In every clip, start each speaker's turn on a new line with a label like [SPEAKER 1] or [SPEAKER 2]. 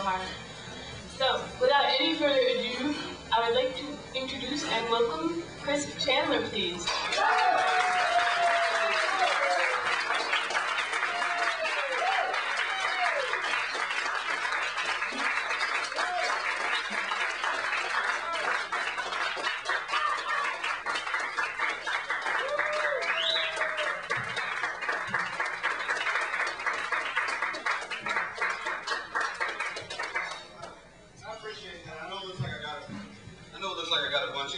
[SPEAKER 1] heart. So, without any further ado, I would like to introduce and welcome Chris Chandler, please.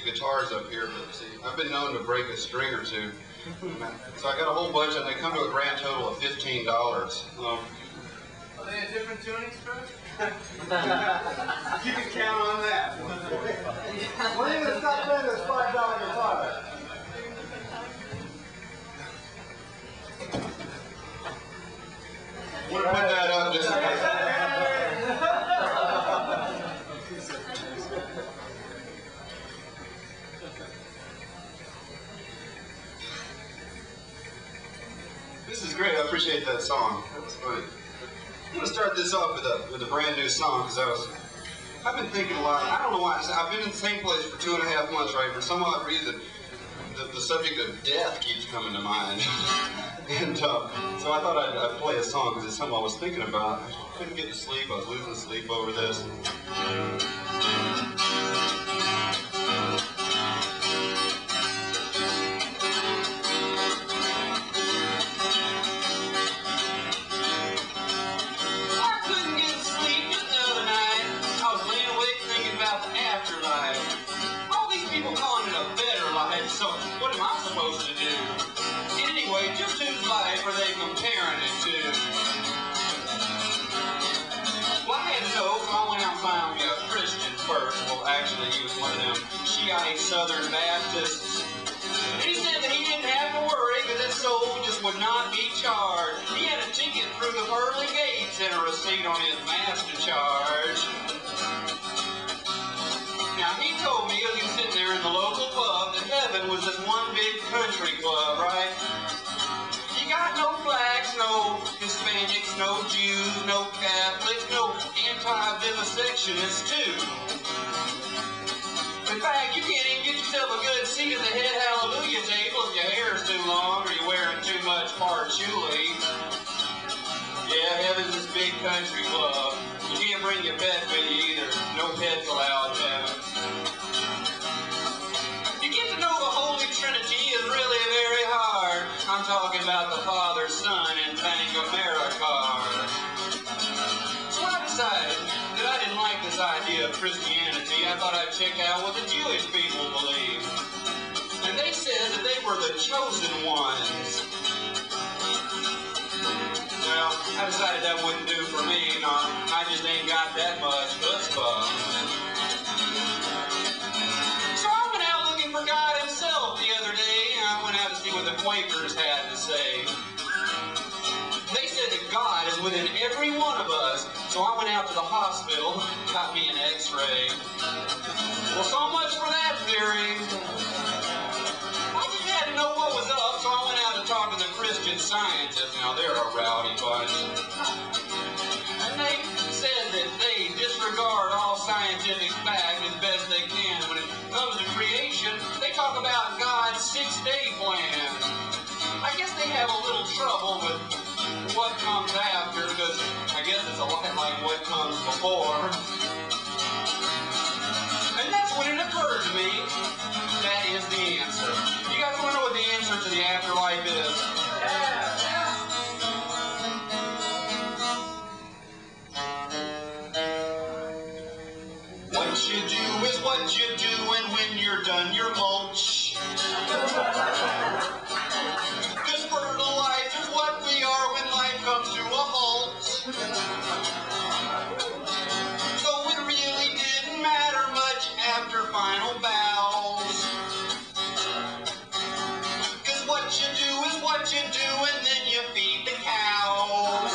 [SPEAKER 2] Guitars up here, but see, I've been known to break a string or two. So I got a whole bunch, and they come to a grand total of $15.
[SPEAKER 3] Are they in different tunings, Chris? You can count on that.
[SPEAKER 4] When are you going to stop playing this $5 guitar?
[SPEAKER 2] We'll put that up just in case. This is great. I appreciate that song. That was funny. I'm going to start this off with a brand new song because I've been thinking a lot. I don't know why. I've been in the same place for 2.5 months, right? For some odd reason, the subject of death keeps coming to mind. And so I thought I'd play a song because it's something I was thinking about. I couldn't get to sleep. I was losing sleep over this. So what am I supposed to do? Anyway, just whose life are they comparing it to? Well, I had to know, so I went out and found me a Christian first. Well, actually, he was one of them Shiite Southern Baptists. And he said that he didn't have to worry because his soul just would not be charged. He had a ticket through the pearly gates and a receipt on his master charge. Now, he told me as he was sitting there in the local pub that heaven was this one big country club, right? You got no blacks, no Hispanics, no Jews, no Catholics, no anti-vivisectionists, too. In fact, you can't even get yourself a good seat at the head hallelujah table if your hair is too long or you're wearing too much patchouli. Yeah, heaven's this big country club. You can't bring your pet with you either. No pets allowed in heaven. You get to know the Holy Trinity is really very hard. I'm talking about the Father, Son, and Thangamericar. So I decided that I didn't like this idea of Christianity. I thought I'd check out what the Jewish people believe. And they said that they were the chosen ones. Well, I decided that wouldn't do for me. No, I just ain't got that much chutzpah. So I went out looking for God himself the other day. I went out to see what the Quakers had to say. They said that God is within every one of us. So I went out to the hospital, got me an x-ray. Well, so much for that theory. I just had to know what was up, so I went out to talk to the Christian Scientists. Now, they're a rowdy bunch. And they said that they disregard all scientific fact as best they can. When it comes to creation, they talk about God's 6-day plan. I guess they have a little trouble with what comes after, because I guess it's a lot like what comes before. And that's when it occurred to me, that is the answer. You guys want to know what the answer to the afterlife is? What you do is what you do, and when you're done, you're mulch. Cause fertilizer's what we are when life comes to a halt. So it really didn't matter much after final bows. Cause what you do is what you do, and then you feed the cows.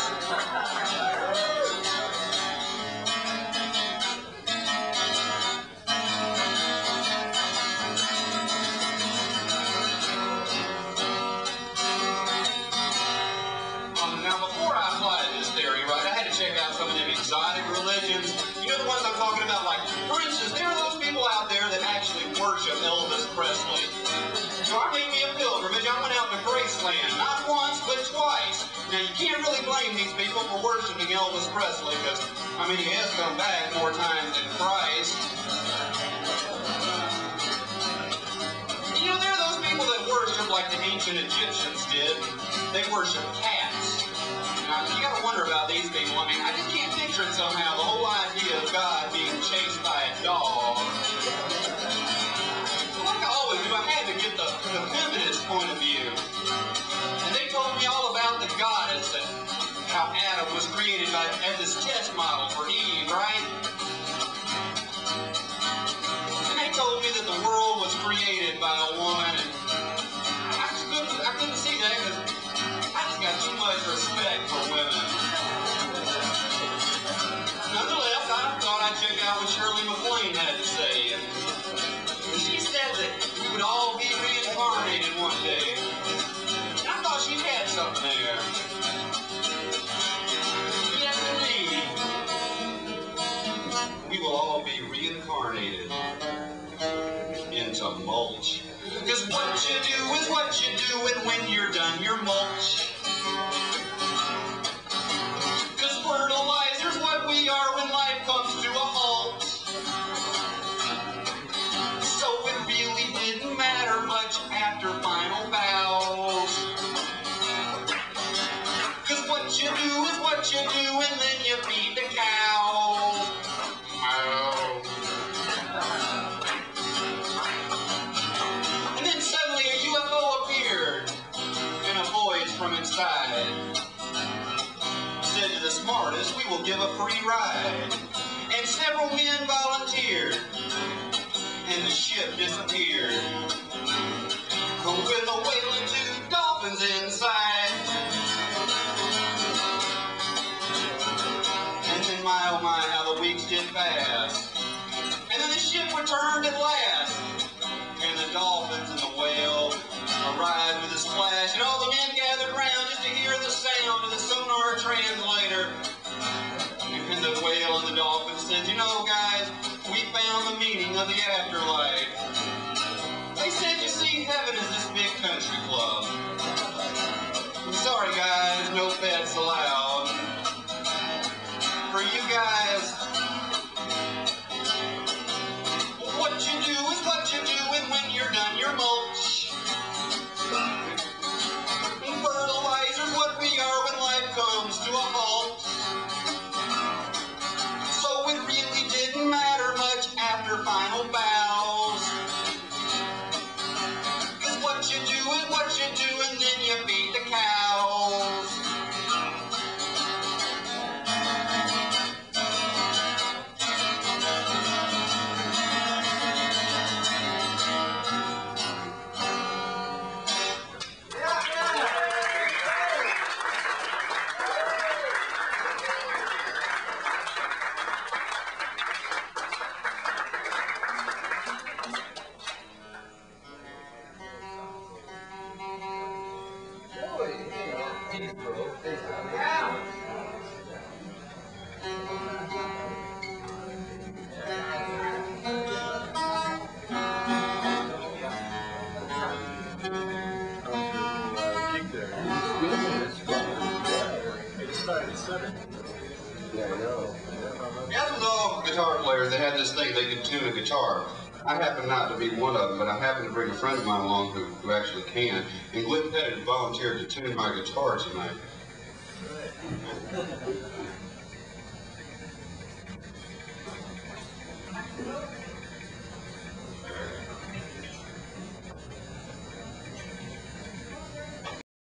[SPEAKER 2] talking about, like, for instance, there are those people out there that actually worship Elvis Presley. So I made me a pilgrimage. I went out to Graceland, not once, but twice. Now, you can't really blame these people for worshiping Elvis Presley, because, I mean, he has come back more times than Christ. You know, there are those people that worship like the ancient Egyptians did. They worship cats. Now, you gotta wonder about these people. I mean, I just can't picture it somehow, the whole idea of God being chased by a dog. Like I always do, I had to get the feminist point of view. And they told me all about the goddess and how Adam was created as this test model for Eve, right? And they told me that the world was created by a woman, and I couldn't see that because I just got too much respect for women. Nonetheless, I thought I'd check out what Shirley MacLaine had to say. And she said that we would all be reincarnated one day. And I thought she had something there. Yes, indeed. We will all be reincarnated into mulch. Because what you do is what you do, and when you're done, you're mulch. Because fertilizer's what we are when life comes to a halt. So it really didn't matter much after final vows. Because what you do is what you do, and then you feed the cow. And then suddenly a UFO appeared, and a voice from inside said to the smartest, we will give a free ride. And several men volunteered, and the ship disappeared, with a whale and 2 dolphins inside. And then my oh my, how the weeks did pass. And then the ship returned at last, and the dolphins and the whale arrived with a splash, and all the men gathered round just to hear the sound of the sonar translator. And the whale and the dolphin said, you know, guys, we found the meaning of the afterlife. They said, you see, heaven is this big country club. I'm sorry, guys, no pets allowed. For you guys, what you do is what you do, and when you're done, you're mulch. Fertilizer's what we are when life comes to a halt. So it really didn't matter much after final vows. Cause what you do is what you do, and then you feed the cows. As with all guitar players, they had this thing, they could tune a guitar. I happen not to be one of them, but I happen to bring a friend of mine along who actually can. And Glenn Pettit volunteered to tune my guitar tonight.